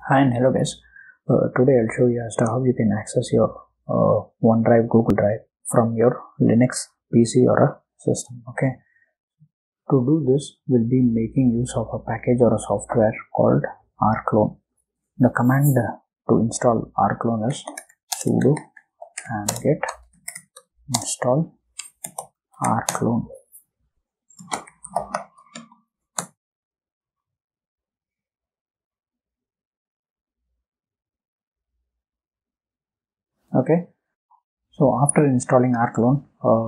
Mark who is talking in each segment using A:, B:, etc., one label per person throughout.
A: Hi and hello guys. Today I'll show you as to how you can access your OneDrive, Google Drive from your Linux PC or a system. Okay. To do this, we'll be making use of a package or a software called Rclone. The command to install Rclone is sudo apt-get install Rclone. Okay. So after installing Rclone,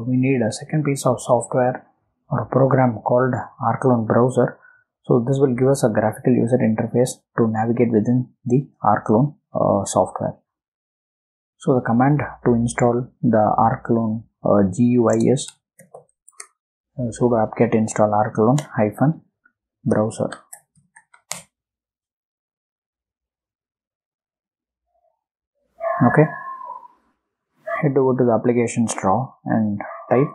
A: we need a second piece of software or a program called Rclone browser. So this will give us a graphical user interface to navigate within the Rclone software. So the command to install the Rclone GUI is sudo apt-get install Rclone -browser. Okay. Head over to the applications drawer and type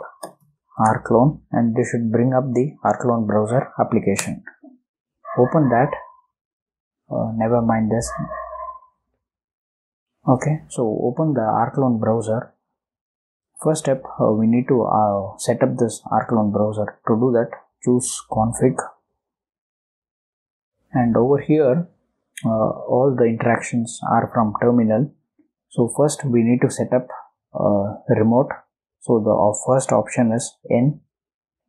A: Rclone, and this should bring up the Rclone browser application. Open that. Never mind this. Okay, so open the Rclone browser. First step, we need to set up this Rclone browser. To do that, choose config, and over here all the interactions are from terminal. So first we need to set up remote. So the first option is N.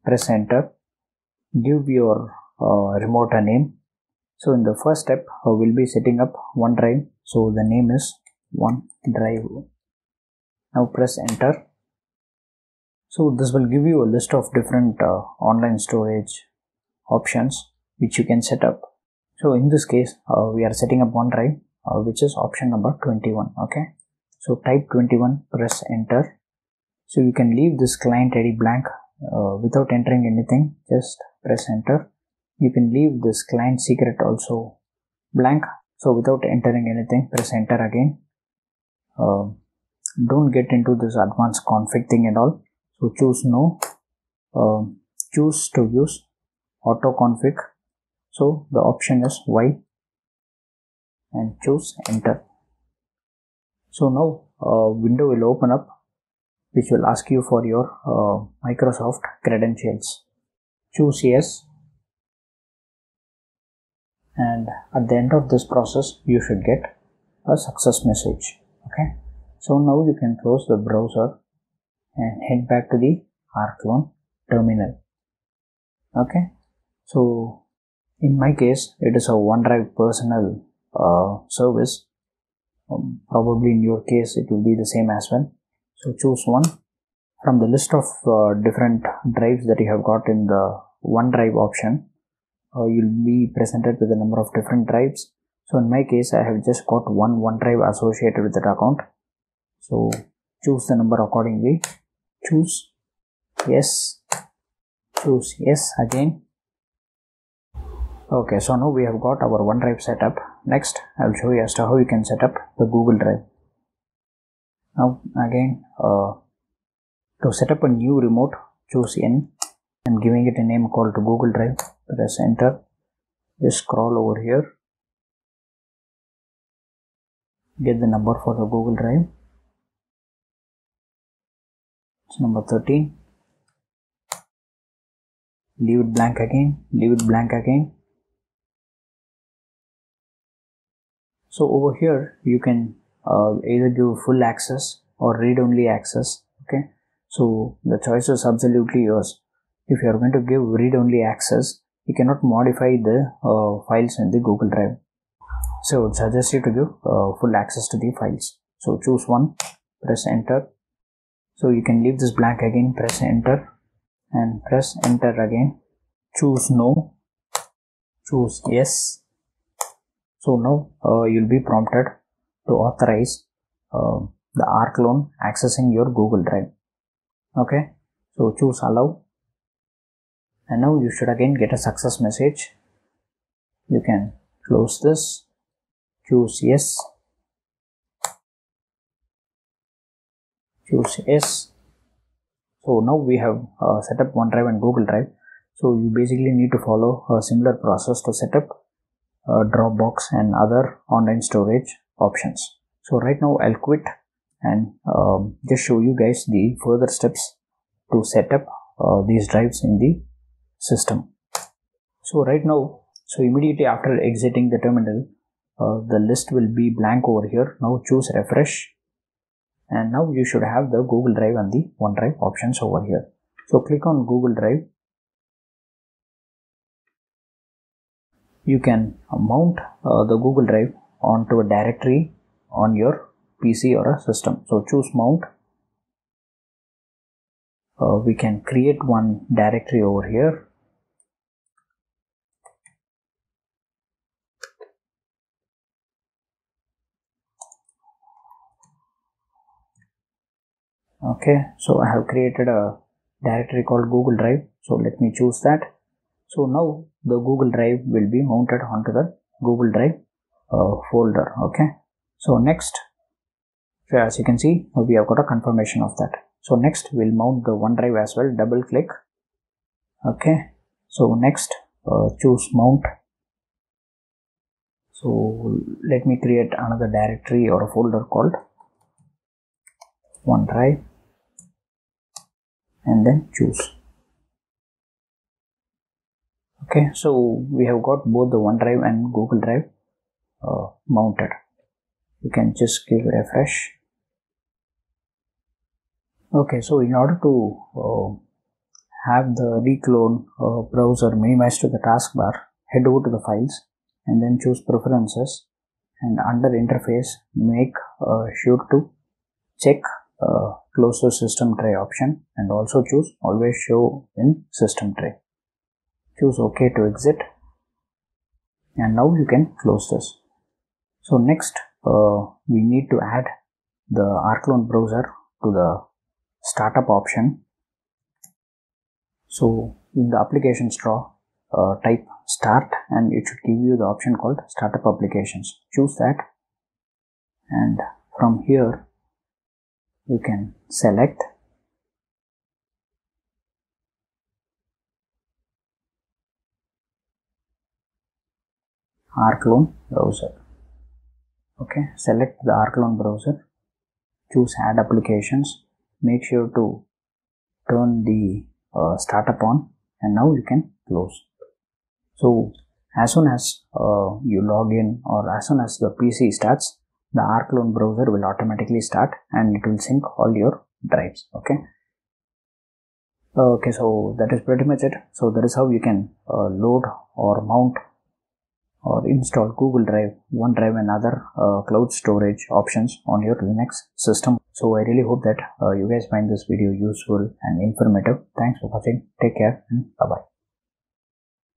A: Press enter. Give your remote a name. So in the first step, we'll be setting up OneDrive. So the name is OneDrive. Now press enter. So this will give you a list of different online storage options which you can set up. So in this case, we are setting up OneDrive, which is option number 21. Okay. So type 21, press enter. So you can leave this client ID blank without entering anything. Just press enter. You can leave this client secret also blank. So without entering anything, press enter again. Don't get into this advanced config thing and all. So choose no. Choose to use auto config. So the option is Y, and choose enter. So now a window will open up which will ask you for your Microsoft credentials. Choose yes, and at the end of this process you should get a success message. Okay, so now you can close the browser and head back to the Rclone terminal. Okay, so in my case it is a OneDrive personal service. Probably in your case it will be the same as well. So choose one from the list of different drives that you have got in the OneDrive option. You'll be presented with a number of different drives. So in my case, I have just got one OneDrive associated with that account. So choose the number accordingly. Choose yes. Choose yes again. Okay, so now we have got our OneDrive setup. Next, I will show you as to how you can set up the Google Drive. Now again, to set up a new remote, choose N and giving it a name called Google Drive. Press enter. Just scroll over here. Get the number for the Google Drive. It's number 13. Leave it blank again. Leave it blank again. So over here you can either give full access or read-only access. Okay. So the choice is absolutely yours. If you are going to give read-only access, you cannot modify the files in the Google Drive. So I would suggest you to give full access to the files. So choose one, press enter. So you can leave this blank again, press enter and press enter again. Choose no, choose yes. So now you'll be prompted to authorize the Rclone accessing your Google Drive. Okay, so choose allow, and now you should again get a success message. You can close this, choose yes, choose yes. So now we have set up OneDrive and Google Drive. So you basically need to follow a similar process to set up Dropbox and other online storage options. So right now I'll quit and just show you guys the further steps to set up these drives in the system. So right now, so immediately after exiting the terminal, the list will be blank over here. Now choose refresh, and now you should have the Google Drive and the OneDrive options over here. So click on Google Drive. You can mount the Google Drive onto a directory on your PC or a system. So choose mount. We can create one directory over here. Okay, so I have created a directory called Google Drive. So let me choose that. So now the Google Drive will be mounted onto the Google Drive folder. Okay, so next, so as you can see, we have got a confirmation of that. So next we'll mount the OneDrive as well. Double click. Okay, so next choose mount. So let me create another directory or a folder called OneDrive and then choose. Okay, so we have got both the OneDrive and Google Drive mounted. You can just give refresh. Okay, so in order to have the Rclone browser minimized to the taskbar, head over to the files and then choose preferences, and under interface make sure to check close to system tray option and also choose always show in system tray. Choose OK to exit, and now you can close this. So next we need to add the Rclone browser to the startup option. So in the applications drawer, type start and it should give you the option called startup applications. Choose that, and from here you can select Rclone browser. Okay, select the Rclone browser, choose add applications, make sure to turn the startup on, and now you can close. So as soon as you log in or as soon as the PC starts, the Rclone browser will automatically start and it will sync all your drives. Okay. Okay, so that is pretty much it. So that is how you can load or mount or install Google Drive, OneDrive and other cloud storage options on your Linux system. So I really hope that you guys find this video useful and informative. Thanks for watching. Take care and bye-bye.